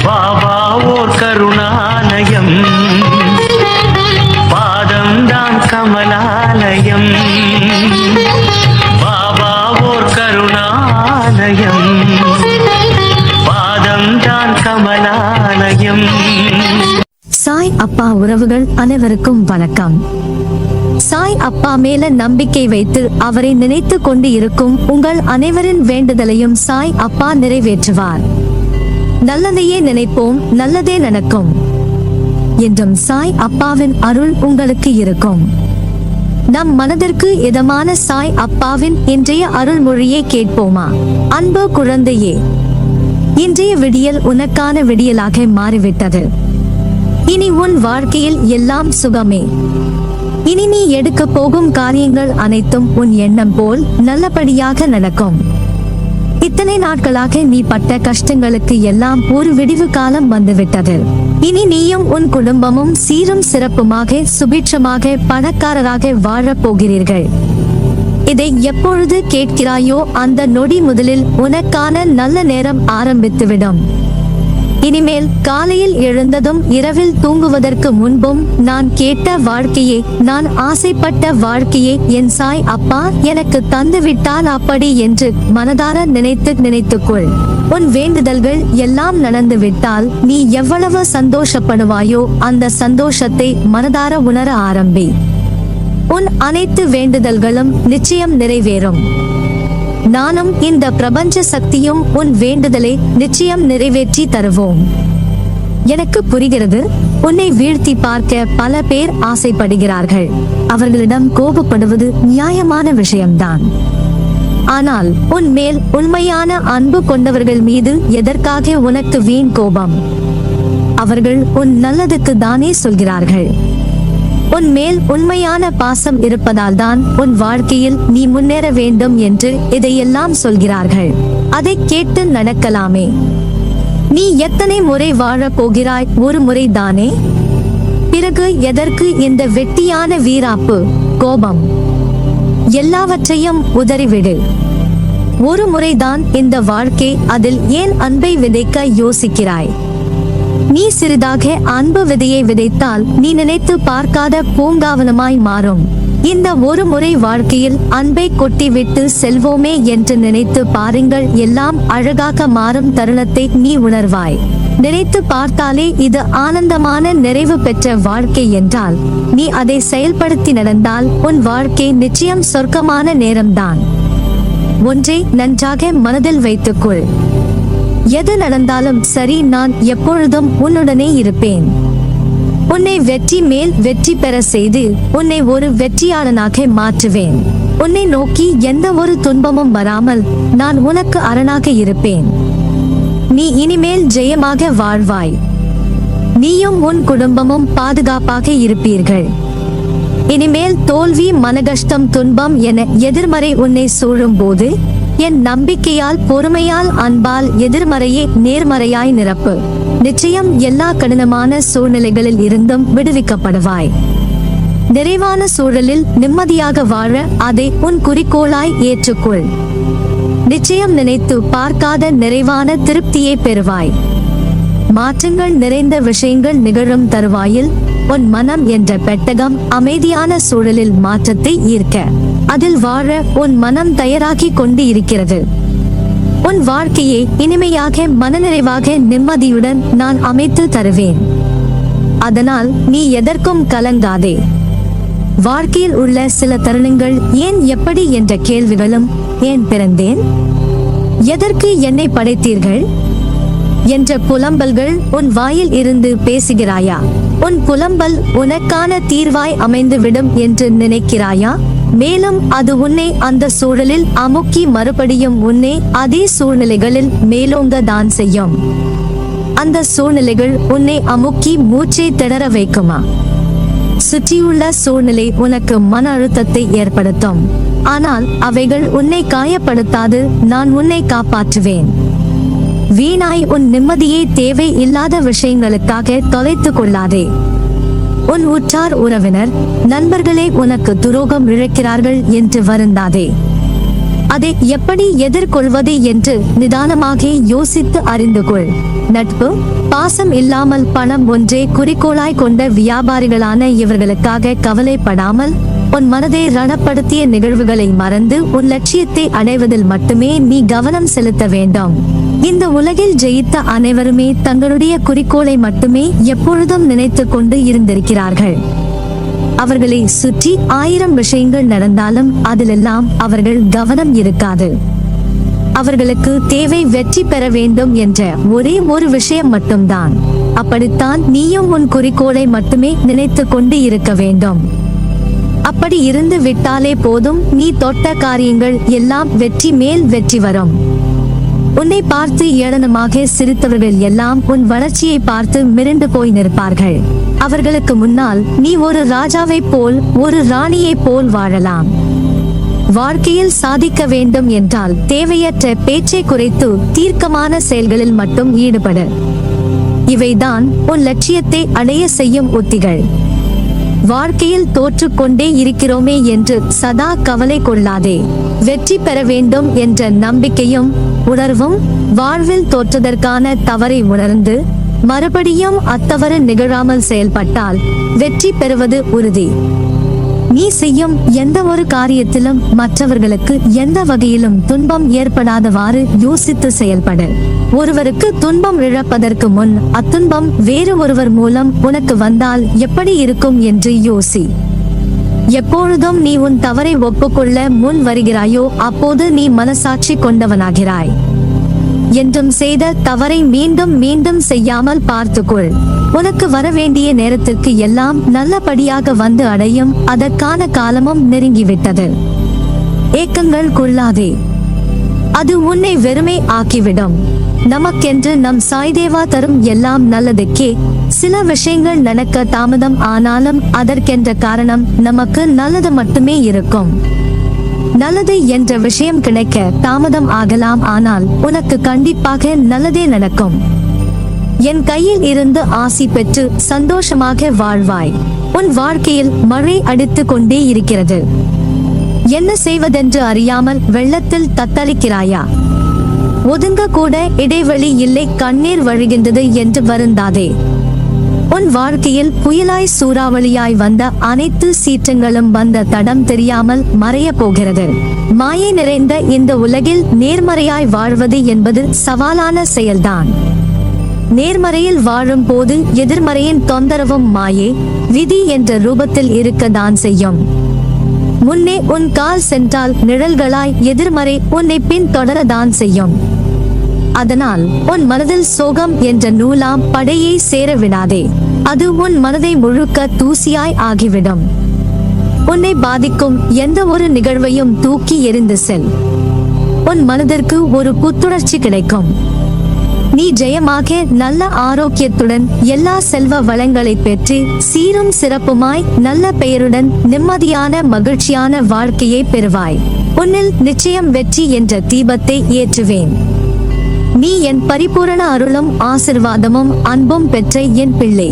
பாபா ஓர் கருணாலயம், பாதம்தான் கமலாலயம். பாபா ஓர் கருணாலயம், பாதம்தான் கமலாலயம். சாய் அப்பா உறவுகள் அனைவருக்கும் வணக்கம். சாய் அப்பா மேல நம்பிக்கை வைத்து அவரை நினைத்து கொண்டு இருக்கும் உங்கள் அனைவரின் வேண்டுதலையும் சாய் அப்பா நிறைவேற்றுவார். நல்லதையே நினைப்போம், நல்லதே நடக்கும் என்றும் சாய் அப்பாவின் அருள் உங்களுக்கு இருக்கும். நம் மனதிற்கு இதமான சாய் அப்பாவின் இன்றைய அருள்மொழியை கேட்போமா? அன்பு குழந்தையே, இன்றைய விடியல் உனக்கான விடியலாக மாறிவிட்டது. இனி உன் வாழ்க்கையில் எல்லாம் சுகமே. இனி நீ எடுக்க போகும் காரியங்கள் அனைத்தும் உன் எண்ணம் போல் நல்லபடியாக நடக்கும். இத்தனை நாட்களாக நீ பட்ட கஷ்டங்களுக்கு எல்லாம் ஒரு விடிவு காலம் வந்துவிட்டது. இனி நீயும் உன் குடும்பமும் சீரும் சிறப்புமாக சுபிட்சமாக பணக்காரராக வாழப் போகிறீர்கள். இதை எப்பொழுது கேட்கிறாயோ அந்த நொடி முதலில் உனக்கான நல்ல நேரம் ஆரம்பித்துவிடும். இனிமேல் காலையில் எழுந்ததும் இரவில் தூங்குவதற்கு முன்பும் நான் கேட்ட வாழ்க்கையே, நான் ஆசைப்பட்ட வாழ்க்கையே என் சாய் அப்பா எனக்கு தந்துவிட்டால் அப்படி என்று மனதார நினைத்துக்கொள். உன் வேண்டுதல்கள் எல்லாம் நடந்துவிட்டால் நீ எவ்வளவு சந்தோஷப்படுவாயோ அந்த சந்தோஷத்தை மனதார உணர ஆரம்பி. உன் அனைத்து வேண்டுதல்களும் நிச்சயம் நிறைவேறும். நானும் இந்த பிரபஞ்ச சக்தியும் உன் வேண்டுதலை நிச்சயம் நிறைவேற்றி தருவோம். எனக்கு புரிகிறது, உன்னை வீழ்த்தி பார்க்க பல பேர் ஆசைப்படுகிறார்கள். அவர்களிடம் கோபப்படுவது நியாயமான விஷயம்தான். ஆனால் உன் மேல் உண்மையான அன்பு கொண்டவர்கள் மீது எதற்காக உனக்கு வீண் கோபம்? அவர்கள் உன் நல்லதுக்கு தானே சொல்கிறார்கள். உன் மேல் உண்மையான பாசம் இருப்பதால் தான் உன் வாழ்க்கையில் நீ முன்னேற வேண்டும் என்று இதையெல்லாம் சொல்கிறார்கள். அதை கேட்டு நடக்கலாமே. நீ எத்தனை முறை வாழப் போகிறாய்? ஒரு முறை தானே. பிறகு எதற்கு இந்த வெட்டியான வீராப்பு, கோபம்? எல்லாவற்றையும் உதறிவிடு. ஒரு முறைதான் இந்த வாழ்க்கை, அதில் ஏன் அன்பை விதைக்க யோசிக்கிறாய்? நீ சிறிதாக அன்பு விதையை விதைத்தால் நீ நினைத்து பார்க்காத பூங்காவனமாய் மாறும். இந்த ஒரு முறை வாழ்க்கையில் அன்பை கொட்டிவிட்டு செல்வோமே என்று நினைத்து பாருங்கள், எல்லாம் அழகாக மாறும் தருணத்தை நீ உணர்வாய். நினைத்து பார்த்தாலே இது ஆனந்தமான நிறைவு பெற்ற வாழ்க்கை என்றால் நீ அதை செயல்படுத்தி நடந்தால் உன் வாழ்க்கை நிச்சயம் சொர்க்கமான நேரம்தான். ஒன்றை நன்றாக மனதில் வைத்துக்கொள். எது நடந்தாலும் சரி, நான் எப்பொழுதும் உன்னுடனே இருப்பேன். உன்னை வெற்றி மேல் வெற்றி பெற செய்து உன்னை ஒரு வெற்றியாளனாக மாற்றுவேன். உன்னை நோக்கி எந்த ஒரு துன்பமும் வராமல் நான் உனக்கு அரணாக இருப்பேன். நீ இனிமேல் ஜெயமாக வாழ்வாய். நீயும் உன் குடும்பமும் பாதுகாப்பாக இருப்பீர்கள். இனிமேல் தோல்வி, மனகஷ்டம், துன்பம் என எதிர்மறை உன்னை சூழும் போது என் நம்பிக்கையால், பொறுமையால், அன்பால் எதிர்மறையே நேர்மறையாய் நிரப்பு. நிச்சயம் எல்லா கடினமான சூழ்நிலைகளில் இருந்தும் விடுவிக்கப்படுவாய். நிறைவான சூழலில் நிம்மதியாக வாழ அதை உன் குறிக்கோளாய் ஏற்றுக்கொள். நிச்சயம் நினைத்து பார்க்காத நிறைவான திருப்தியை பெறுவாய். மாற்றங்கள் நிறைந்த விஷயங்கள் நிகழும் தருவாயில் உன் மனம் என்ற பெட்டகம் அமைதியான சூழலில் மாற்றத்தை ஈர்க்க, அதில் வாழ உன் மனம் தயாராகி கொண்டு இருக்கிறது. உன் வாழ்க்கையை இனிமையாக, மனநிறைவாக, நிம்மதியுடன் நான் அமைத்து தருவேன். அதனால் நீ எதற்கும் கலங்காதே. வாழ்க்கையில் உள்ள சில தருணங்கள் ஏன், எப்படி என்ற கேள்விகளும், ஏன் பிறந்தேன், எதற்கு என்னை படைத்தீர்கள் என்ற புலம்பல்கள் உன் வாயில் இருந்து பேசுகிறாயா? உன் புலம்பல் உனக்கான தீர்வாய் அமைந்துவிடும் என்று நினைக்கிறாயா? மேலும் அது உன்னை அந்த சூழலில் அமுக்கி மறுபடியும் உன்னை அதே சூழ்நிலைகளில் மேலோங்க தான் செய்யும். அந்த சூழ்நிலைகள் உன்னை அமுக்கி மூச்சை திணற வைக்குமா? சுற்றியுள்ள சூழ்நிலை உனக்கு மன அழுத்தத்தை ஏற்படுத்தும். ஆனால் அவைகள் உன்னை காயப்படுத்தாது. நான் உன்னை காப்பாற்றுவேன். வீணாய் உன் நிம்மதியை தேவை இல்லாத விஷயங்களுக்காக தொலைத்து கொள்ளாதே. உன் உற்றார் உறவினர் நண்பர்களே உனக்கு துரோகம் இழைக்கிறார்கள் என்று வருந்தாதே. அதை எப்படி எதிர்கொள்வது என்று நிதானமாக யோசித்து அறிந்து கொள். நட்பு, பாசம் இல்லாமல் பணம் ஒன்றே குறிக்கோளாய் கொண்ட வியாபாரிகளான இவர்களுக்காக கவலைப்படாமல் உன் மனதை ரணப்படுத்திய நிகழ்வுகளை மறந்து உன் லட்சியத்தை அடைவதில் மட்டுமே நீ கவனம் செலுத்த வேண்டும். இந்த உலகில் ஜெயித்த அனைவருமே தங்களுடைய குறிக்கோளை மட்டுமே எப்பொழுதும் நினைத்து கொண்டு இருந்திருக்கிறார்கள். அவர்களை சுற்றி 1000 விஷயங்கள் நடந்தாலும் அதிலெல்லாம் அவர்கள் கவனம் இருக்காது. அவர்களுக்கு தேவை வெற்றி பெற வேண்டும் என்ற ஒரே ஒரு விஷயம் மட்டும்தான். அப்படித்தான் நீயும் உன் குறிக்கோளை மட்டுமே நினைத்து கொண்டு இருக்க வேண்டும். அப்படி இருந்து விட்டாலே போதும், நீ தொட்ட காரியங்கள் எல்லாம் வெற்றி மேல் வெற்றி வரும். உன்னை பார்த்து ஏளனமாக சிரித்தவர்கள் எல்லாம் உன் வளர்ச்சியை பார்த்து மிரண்டு போய் நிற்பார்கள். அவர்களுக்கு முன்னால் நீ ஒரு ராஜாவை போல், ஒரு ராணியை போல் வாழலாம். வாழ்க்கையில் சாதிக்க வேண்டும் என்றால் தேவையற்ற பேச்சை குறைத்து தீர்க்கமான செயல்களில் மட்டும் ஈடுபடு. இவைதான் உன் லட்சியத்தை அடைய செய்யும் உத்திகள். வாழ்க்கையில் தோற்றுக்கொண்டே இருக்கிறோமே என்று சதா கவலை கொள்ளாதே. வெற்றி பெற வேண்டும் என்ற நம்பிக்கையும் உணர்வும் வாழ்வில் தோற்றதற்கான தவறை உணர்ந்து மறுபடியும் அத்தவறு நிகழாமல் செயல்பட்டால் வெற்றி பெறுவது உறுதி. நீ செய்யும் எந்த ஒரு காரியத்திலும் மற்றவர்களுக்கு எந்த வகையிலும் துன்பம் ஏற்படாதவாறு யோசித்து செயல்படு. ஒருவருக்கு துன்பம் இழப்பதற்கு முன் அத்துன்பம் வேறு ஒருவர் மூலம் உனக்கு வந்தால் எப்படி இருக்கும் என்று யோசி. எப்பொழுதும் நீ உன் தவறை ஒப்புக்கொள்ள முன் வருகிறாயோ அப்போது நீ மனசாட்சி கொண்டவனாகிறாய். என்றும் செய்த தவறை மீண்டும் மீண்டும் செய்யாமல் பார்த்துக்கொள். உனக்கு வரவேண்டிய நேரத்திற்கு எல்லாம் நல்லபடியாக வந்து அடையும். அதற்கான காலமும் நெருங்கிவிட்டது. ஏக்கங்கள் கொள்ளாதே, அது உன்னை வெறுமை ஆக்கிவிடும். நமக்கென்று நம் சாய்தேவா தரும் எல்லாம் நல்லதுக்கே. சில விஷயங்கள் நடக்க தாமதம் ஆனாலும் அதற்கென்ற காரணம் நமக்கு நல்லது மட்டுமே இருக்கும். நல்லது என்ற விஷயம் கிடைக்க தாமதம் ஆகலாம், ஆனால் உனக்கு கண்டிப்பாக நல்லதே நடக்கும். என் கையில் இருந்து ஆசி பெற்று சந்தோஷமாக வாழ்வாய். உன் வாழ்க்கையில் மழை அடித்துக் கொண்டே இருக்கிறது. என்ன செய்வதென்று அறியாமல் வெள்ளத்தில் தத்தளிக்கிறாயா? ஒதுங்க கூட இடைவெளி இல்லை, கண்ணீர் வழிகின்றது என்று வருந்தாதே. உன் வாழ்க்கையில் புயலாய் சூறாவளியாய் வந்த அனைத்து சீற்றங்களும் வந்த தடம் தெரியாமல் மறைய போகிறது. மாயை நிறைந்த இந்த உலகில் நேர்மறையாய் வாழ்வது என்பது சவாலான செயல்தான். நேர்மறையில் வாழும் போது எதிர்மறையின் தொந்தரவும் மாயே, விதி என்ற ரூபத்தில் இருக்கத்தான் செய்யும். முன்னே உன் கால் சென்றால் நிழல்களாய் எதிர்மறை உன்னை பின் தொடரதான் செய்யும். அதனால் உன் மனதில் சோகம் என்ற நூலாம் படையை சேர விடாதே. அது உன் மனதை முழுக்க தூசியாய் ஆகிவிடும். உன்னை பாதிக்கும் எந்த ஒரு நிகழ்வையும் தூக்கி எறிந்து செல். உன் மனதிற்கு ஒரு புத்துணர்ச்சி கிடைக்கும். நீ ஜெயமாக நல்ல ஆரோக்கியத்துடன் எல்லா செல்வ வளங்களை பெற்று சீரும் சிறப்புமாய் நல்ல பெயருடன் நிம்மதியான மகிழ்ச்சியான வாழ்க்கையை பெறுவாய். உன்னில் நிச்சயம் வெற்றி என்ற தீபத்தை ஏற்றுவேன். நீ என் பரிபூரண அருளும் ஆசிர்வாதமும் அன்பும் பெற்ற என் பிள்ளை.